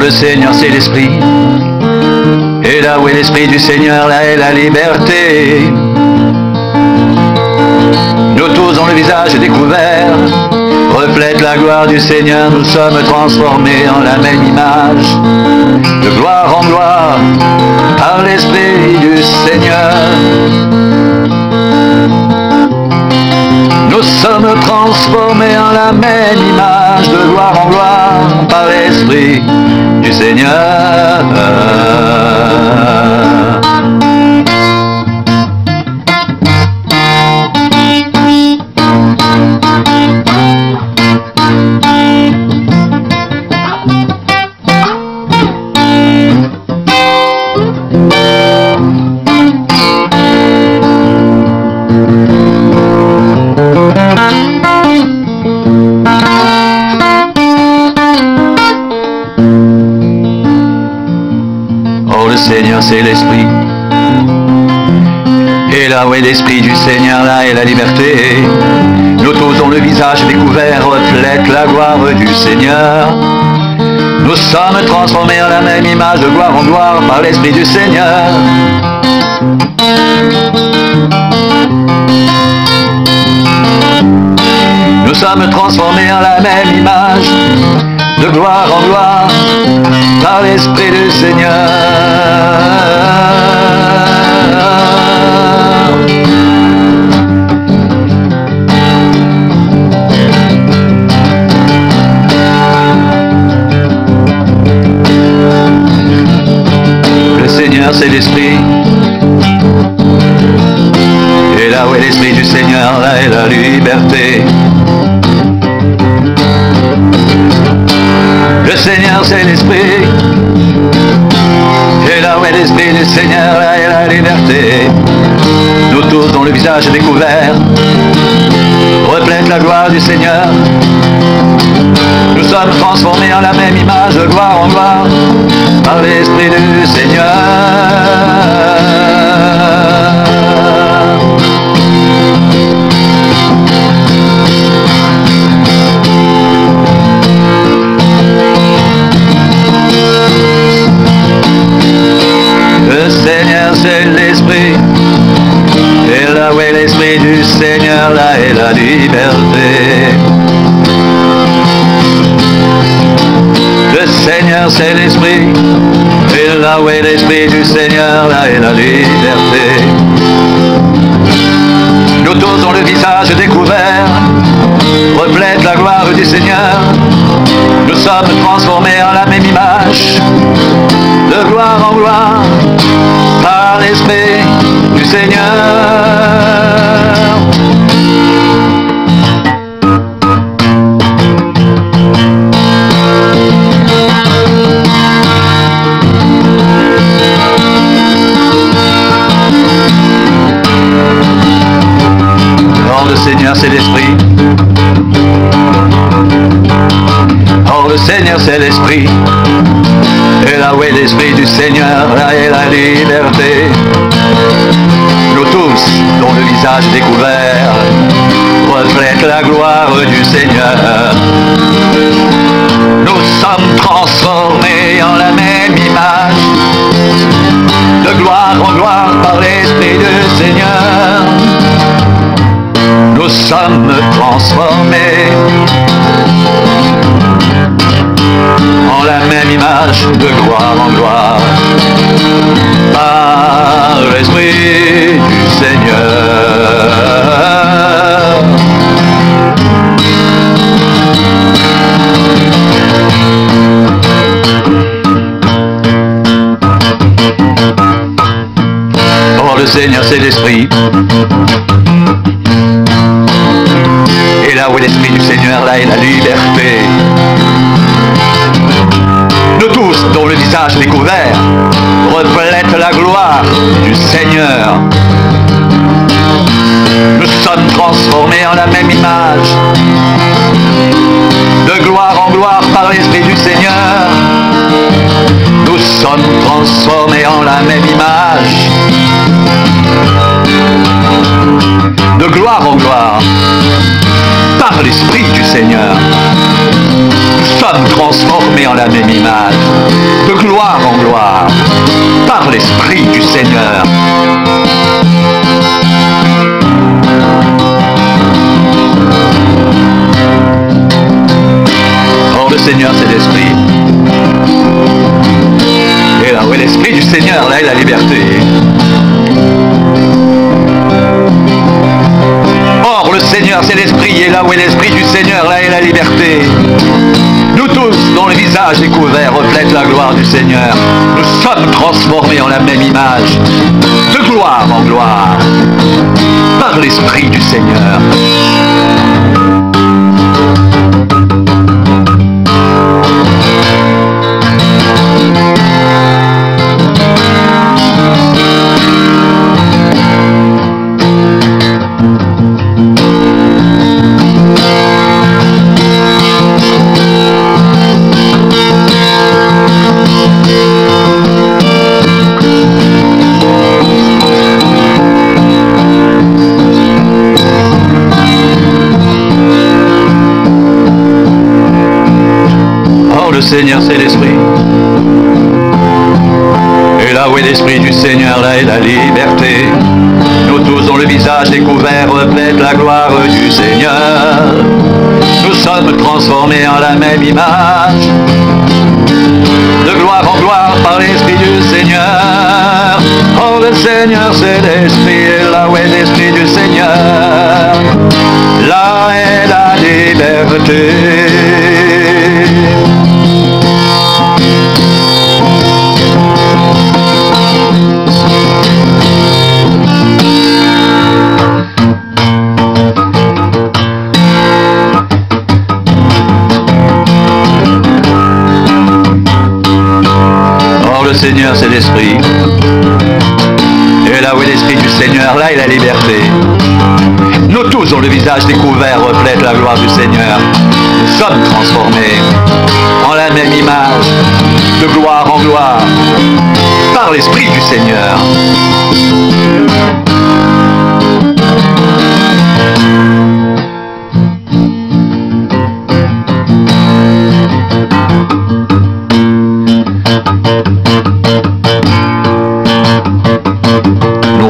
Le Seigneur c'est l'Esprit, et là où est l'Esprit du Seigneur, là est la liberté. Nous tous dont le visage est découvert reflète la gloire du Seigneur, nous sommes transformés en la même image, de gloire en gloire, par l'Esprit du Seigneur. Nous sommes transformés en la même image, de gloire en gloire, par l'Esprit du Seigneur. Seigneur c'est l'Esprit, et là où est l'Esprit du Seigneur, là est la liberté. Nous tous dont le visage découvert reflète la gloire du Seigneur. Nous sommes transformés en la même image, de gloire en gloire, par l'Esprit du Seigneur. Nous sommes transformés en la même image, de gloire en gloire, par l'Esprit du Seigneur. Le Seigneur c'est l'Esprit, et là où est l'Esprit du Seigneur, là est la liberté. Le Seigneur c'est l'Esprit, et là où est l'Esprit du Seigneur, là est la liberté. Nous tous dont le visage est découvert reflète la gloire du Seigneur. Nous sommes transformés en la même image, de gloire en gloire, par l'Esprit du Seigneur. Le Seigneur c'est l'Esprit, et là où est l'Esprit du Seigneur, là est la liberté. Le Seigneur c'est l'Esprit, et là où est l'Esprit du Seigneur, là est la liberté. Nous tous dont le visage découvert reflète la gloire du Seigneur. Nous sommes transformés en la même image, de gloire en gloire, par l'Esprit du Seigneur. Oh, le Seigneur c'est l'Esprit. Oh, le Seigneur c'est l'Esprit, et là où est l'Esprit du Seigneur, là est la liberté. Nous tous, dont le visage découvert reflète la gloire du Seigneur. Nous sommes transformés en la même image, de gloire en gloire, par l'Esprit du Seigneur. Nous sommes transformés en la même image, de gloire en gloire, par l'Esprit du Seigneur. Oh, le Seigneur c'est l'Esprit, et là où est l'Esprit du Seigneur, là est la liberté. Nous tous, dont le visage découvert reflète la gloire du Seigneur. Nous sommes transformés en la même image, de gloire en gloire, par l'Esprit du Seigneur. Nous sommes transformés en la même image, de gloire en gloire, par l'Esprit du Seigneur. Nous sommes transformés en la même image, de gloire en gloire, par l'Esprit du Seigneur. Or, le Seigneur, c'est l'Esprit. Et là où est l'Esprit du Seigneur, là est la liberté. Or, le Seigneur, c'est l'Esprit, et là où est l'Esprit du Seigneur, là est la liberté. Nous tous, dont le visage découvert reflète la gloire du Seigneur, nous sommes transformés en la même image, de gloire en gloire, par l'Esprit du Seigneur. Le Seigneur, c'est l'Esprit. Et là où est l'Esprit du Seigneur, là est la liberté. Nous tous, dont le visage découvert reflète la gloire du Seigneur, nous sommes transformés en la même image, de gloire en gloire par l'Esprit du Seigneur. Oh, le Seigneur, c'est l'Esprit. Et là où est l'Esprit du Seigneur, là est la liberté. Le Seigneur, c'est l'Esprit. Et là où est l'Esprit du Seigneur, là est la liberté. Nous tous, dont le visage découvert reflète la gloire du Seigneur, nous sommes transformés en la même image, de gloire en gloire, par l'Esprit du Seigneur.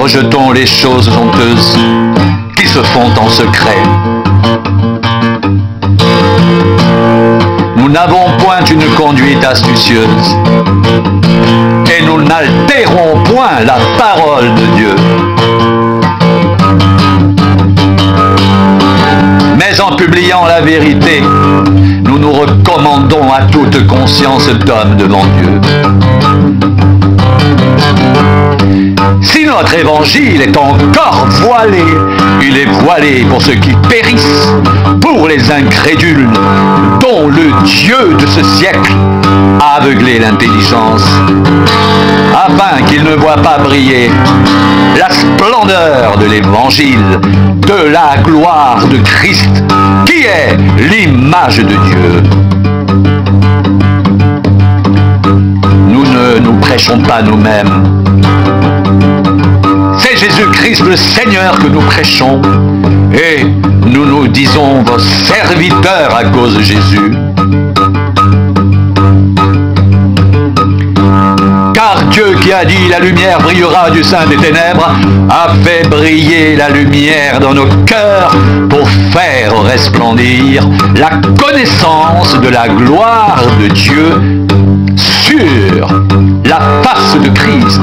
Rejetons les choses honteuses qui se font en secret. Nous n'avons point une conduite astucieuse et nous n'altérons point la parole de Dieu. Mais en publiant la vérité, nous nous recommandons à toute conscience d'homme devant Dieu. Si notre évangile est encore voilé, il est voilé pour ceux qui périssent, pour les incrédules, dont le Dieu de ce siècle a aveuglé l'intelligence, afin qu'ils ne voient pas briller la splendeur de l'évangile, de la gloire de Christ, qui est l'image de Dieu. Nous ne nous prêchons pas nous-mêmes. C'est Jésus-Christ le Seigneur que nous prêchons, et nous nous disons vos serviteurs à cause de Jésus. Car Dieu qui a dit « La lumière brillera du sein des ténèbres » a fait briller la lumière dans nos cœurs pour faire resplendir la connaissance de la gloire de Dieu sur la face de Christ.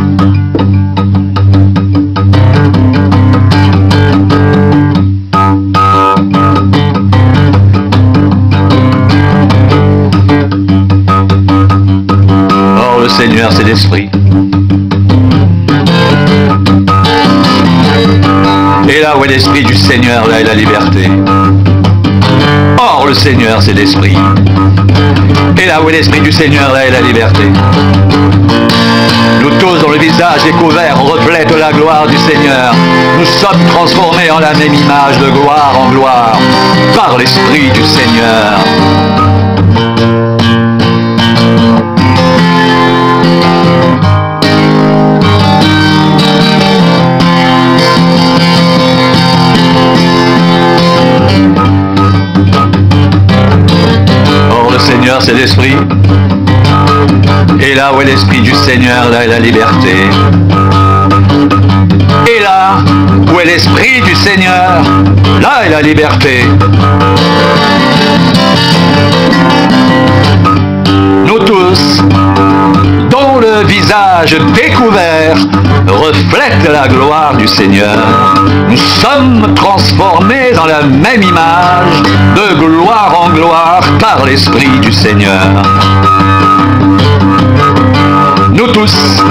Or, le Seigneur, c'est l'Esprit. Et là où est l'Esprit du Seigneur, là est la liberté. Or, le Seigneur, c'est l'Esprit. Et là où est l'Esprit du Seigneur, là est la liberté. Nous tous, dont le visage découvert reflète la gloire du Seigneur, nous sommes transformés en la même image de gloire en gloire, par l'Esprit du Seigneur. Seigneur, c'est l'Esprit. Et là où est l'Esprit du Seigneur, là est la liberté. Et là où est l'Esprit du Seigneur, là est la liberté. Nous tous, dont le visage découvert reflète la gloire du Seigneur, nous sommes transformés dans la même image, de gloire en gloire, par l'Esprit du Seigneur. Nous tous,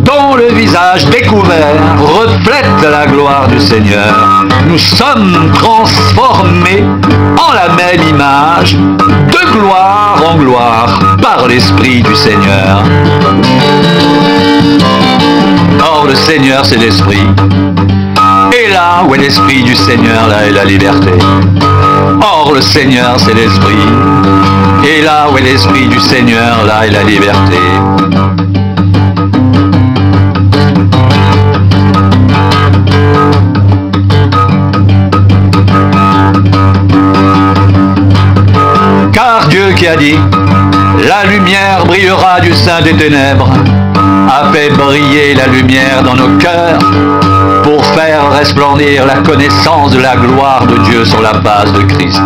dont le visage découvert reflète la gloire du Seigneur, nous sommes transformés en la même image, de gloire en gloire, par l'Esprit du Seigneur. Or, le Seigneur, c'est l'Esprit. Et là où est l'Esprit du Seigneur, là est la liberté. Or, le Seigneur, c'est l'Esprit. Et là où est l'Esprit du Seigneur, là est la liberté. Car Dieu qui a dit, la lumière brillera du sein des ténèbres, a fait briller la lumière dans nos cœurs pour faire resplendir la connaissance de la gloire de Dieu sur la base de Christ.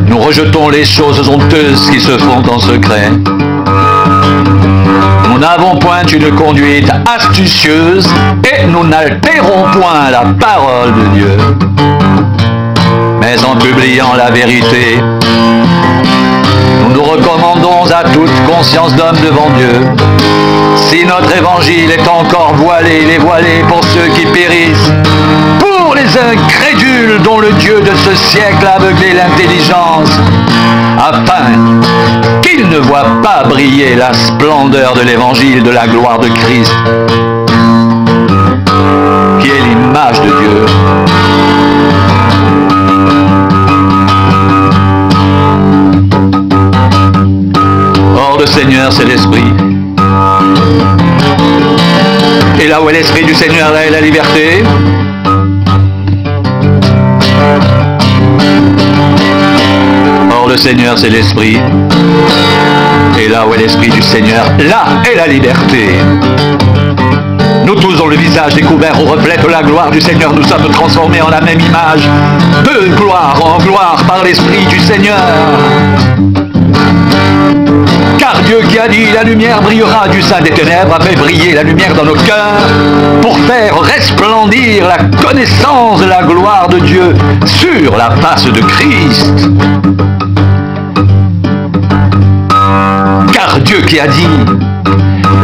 Nous rejetons les choses honteuses qui se font en secret. Nous n'avons point une conduite astucieuse et nous n'altérons point la parole de Dieu. Mais en publiant la vérité, nous nous recommandons à toute conscience d'homme devant Dieu. Si notre évangile est encore voilé, il est voilé pour ceux qui périssent, pour les incrédules dont le Dieu de ce siècle a aveuglé l'intelligence, afin qu'ils ne voient pas briller la splendeur de l'évangile de la gloire de Christ, qui est l'image de Dieu. Or, le Seigneur, c'est l'Esprit. Et là où est l'Esprit du Seigneur, là est la liberté. Or, le Seigneur, c'est l'Esprit. Et là où est l'Esprit du Seigneur, là est la liberté. Nous tous, dont le visage découvert reflète la gloire du Seigneur, nous sommes transformés en la même image, de gloire en gloire, par l'Esprit du Seigneur. Car Dieu qui a dit, la lumière brillera du sein des ténèbres, a fait briller la lumière dans nos cœurs pour faire resplendir la connaissance de la gloire de Dieu sur la face de Christ. Car Dieu qui a dit,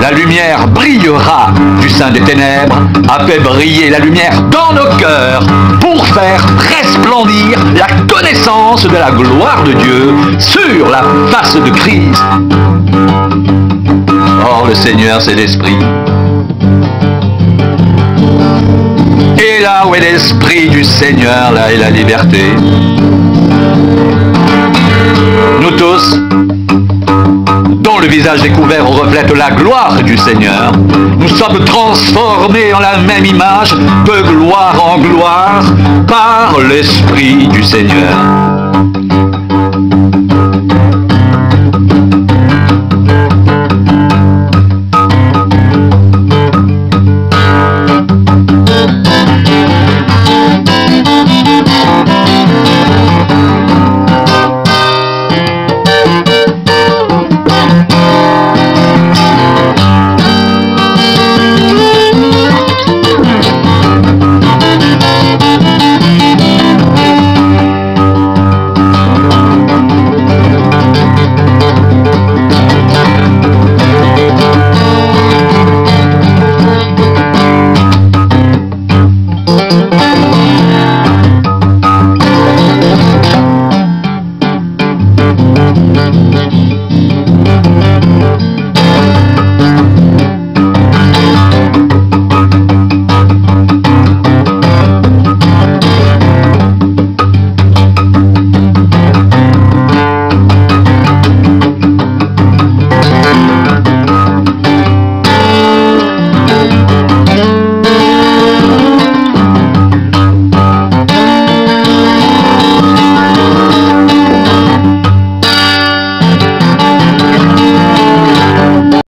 la lumière brillera du sein des ténèbres, a fait briller la lumière dans nos cœurs pour faire resplendir la connaissance de la gloire de Dieu sur la face de Christ. Or, le Seigneur, c'est l'Esprit. Et là où est l'Esprit du Seigneur, là est la liberté. Nous tous, dont le visage découvert reflète la gloire du Seigneur, nous sommes transformés en la même image, de gloire en gloire, par l'Esprit du Seigneur.